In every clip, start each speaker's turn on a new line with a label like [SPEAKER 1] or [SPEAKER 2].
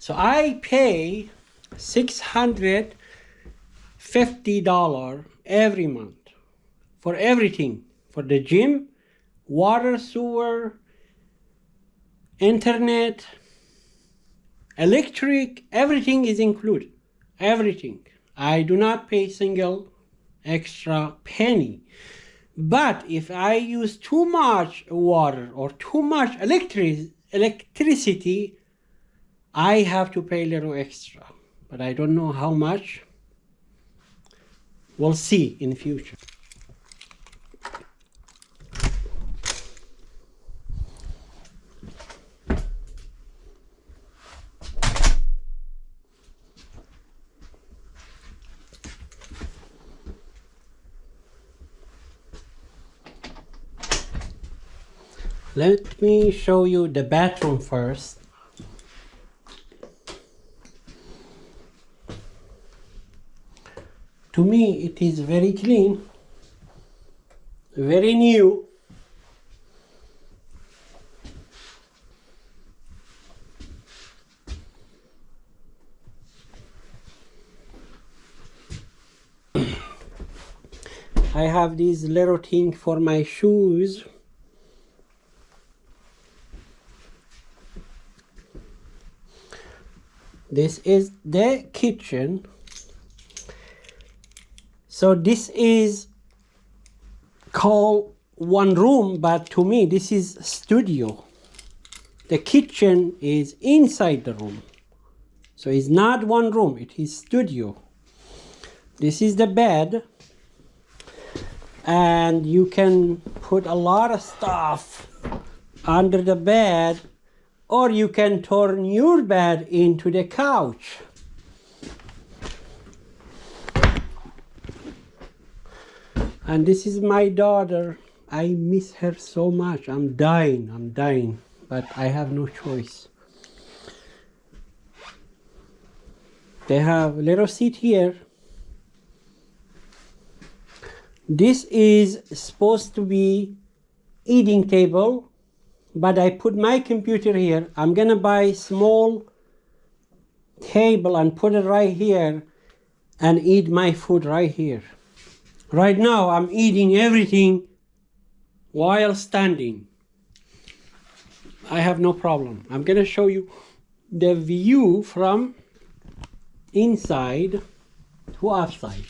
[SPEAKER 1] So I pay $650 every month for everything, for the gym, water, sewer, internet, electric, everything is included. Everything. I do not pay single extra penny. But if I use too much water or too much electricity, I have to pay a little extra. But I don't know how much. We'll see in the future. Let me show you the bathroom first. To me, it is very clean, very new. I have this little thing for my shoes. This is the kitchen. So this is called one room, but to me this is studio. The kitchen is inside the room. So it's not one room, it is studio. This is the bed. And you can put a lot of stuff under the bed, or you can turn your bed into the couch. And this is my daughter. I miss her so much. I'm dying, but I have no choice. They have a little seat here. This is supposed to be eating table, but I put my computer here. I'm gonna buy small table and put it right here and eat my food right here. Right now I'm eating everything while standing. I have no problem. I'm gonna show you the view from inside to outside.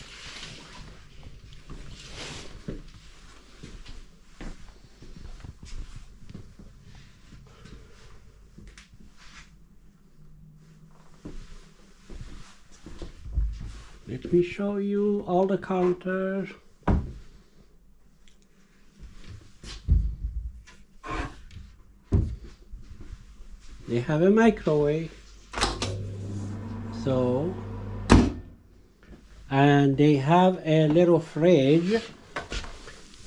[SPEAKER 1] Let me show you all the counters. They have a microwave. So, and they have a little fridge.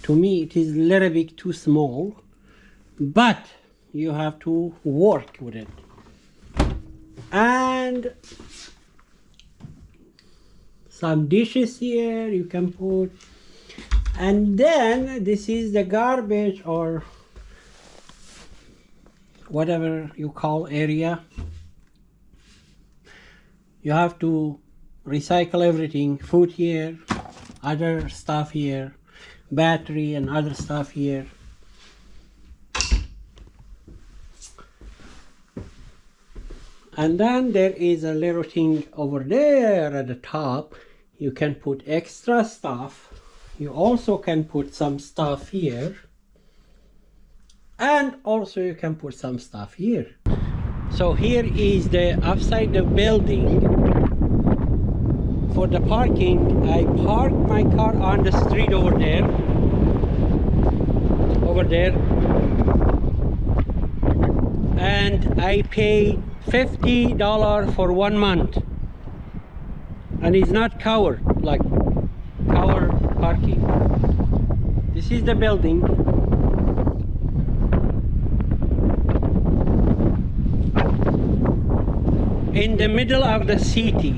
[SPEAKER 1] To me it is a little bit too small, but you have to work with it. And some dishes here you can put, and then this is the garbage or whatever you call area. You have to recycle everything, food here, other stuff here, battery and other stuff here. And then there is a little thing over there at the top. You can put extra stuff. You also can put some stuff here. And also you can put some stuff here. So here is the outside the building. For the parking, I parked my car on the street over there. And I pay $50 for 1 month. And it's not covered, like covered parking. This is the building. In the middle of the city.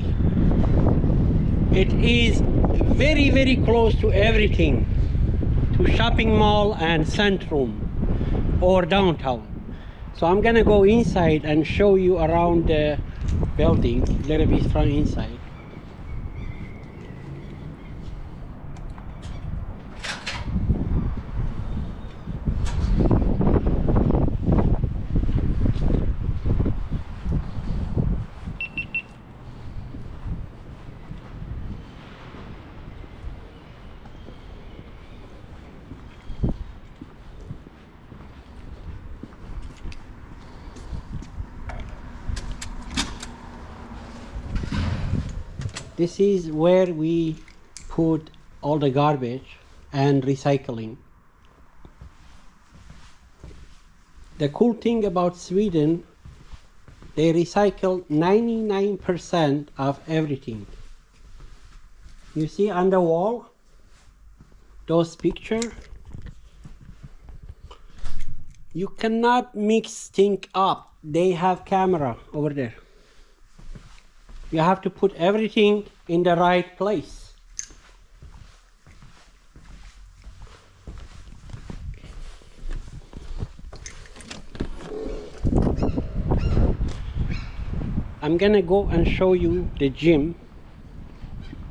[SPEAKER 1] It is very, very close to everything, to shopping mall and centrum or downtown. So I'm gonna go inside and show you around the building a little bit from inside. This is where we put all the garbage and recycling. The cool thing about Sweden, they recycle 99% of everything. You see on the wall, those pictures? You cannot mix things up. They have camera over there. You have to put everything in the right place. I'm gonna go and show you the gym.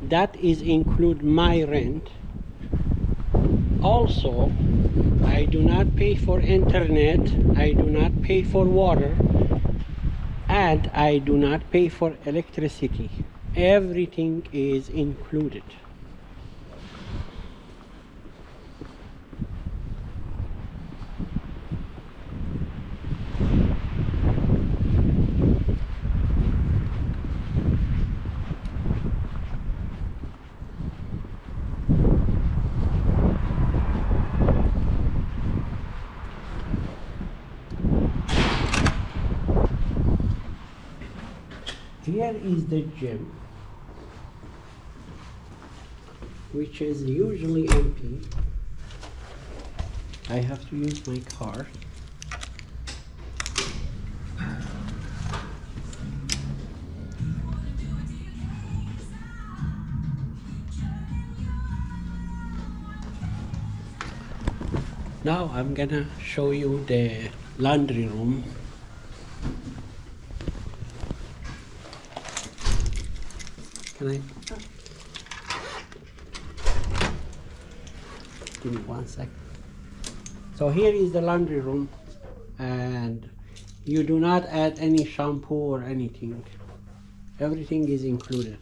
[SPEAKER 1] That is include my rent. Also, I do not pay for internet, I do not pay for water, and I do not pay for electricity. Everything is included. Here is the gym, which is usually empty. I have to use my car. Now I'm gonna show you the laundry room. Can I? Give me 1 second. So here is the laundry room, and you do not add any shampoo or anything. Everything is included.